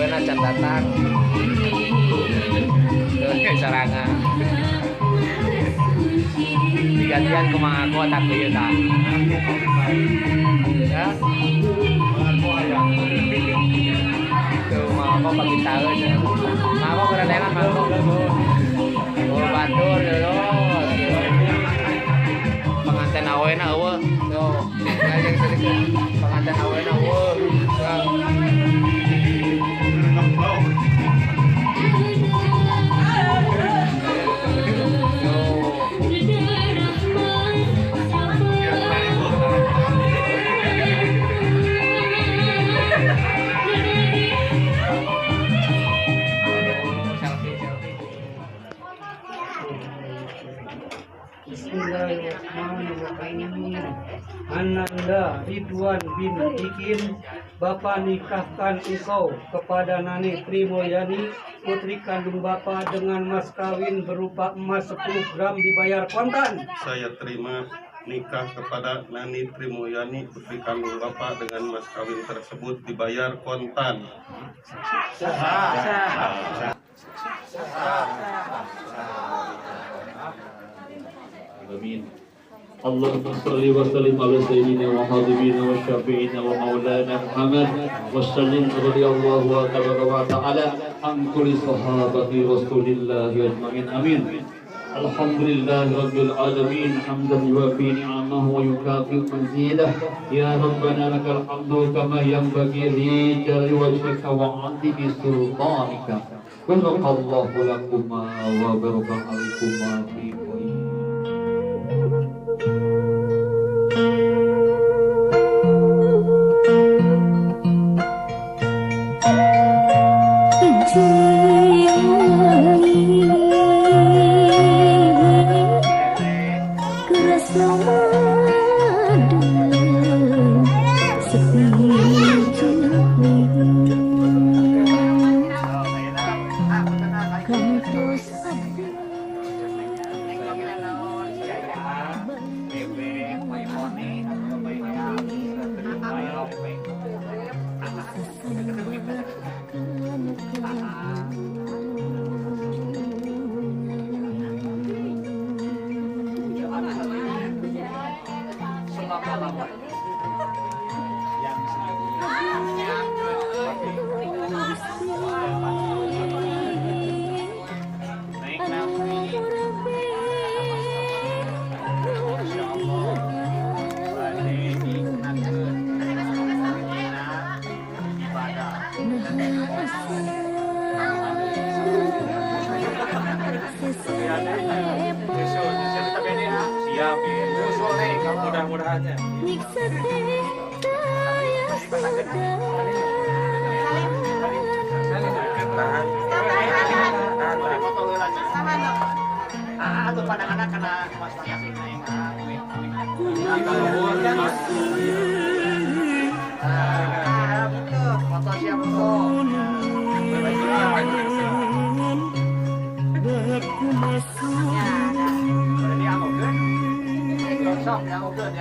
awena can datang. Tuh sarangan. Digantian kumaha aku tak ieu tah. Ya. Tuh mah apa pagi tahu aja. Mah apa berenengan mah. Oh batur dulu. Pengantin awena eueuh. Tuh. Ngajeng sedikit. Pengantin awena eueuh. Bismillahirrahmanirrahim. Ananda Ridwan bin Ikin, Bapak nikahkan engkau kepada Nani Trimoyani, putri kandung Bapak dengan mas kawin berupa emas 10 gram dibayar kontan. Saya terima nikah kepada Nani Trimoyani, putri kandung Bapak dengan mas kawin tersebut dibayar kontan. Amin. Allahumma salli wa sallim ala sayyidina wa habibina wa syafi'ina wa maulana Muhammad wa sallim radhiyallahu wa ta'ala an kulli sahabati rasulillahi ajma'in. Amin. Alhamdulillahi rabbil alamin, hamdan yuwafi ni'amahu wa yukafi mazidah. Ya Rabbana lakal hamdu kama yanbaghi li jalali wajhika wa 'azimi sultanika. Barakallahu lakuma wa barakallahu fi mudah-mudahannya. Atau pandangan karena mas foto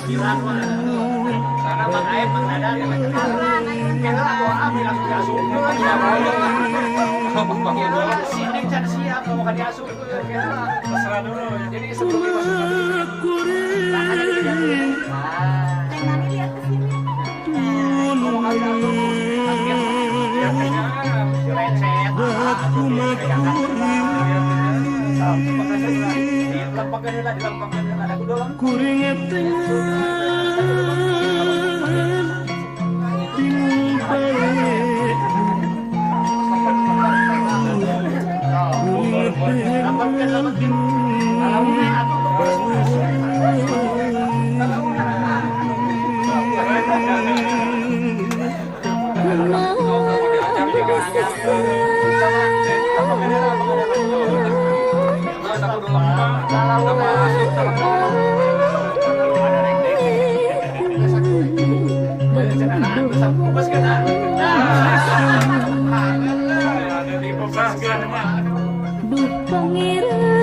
siap karena Bang Aib, Bang Dadan, kita doa bilang diasuh. Sini can siap kalau mau diasuh itu terserah dulu. Jadi sebelum dimasuk Mas kena. Duh pangeran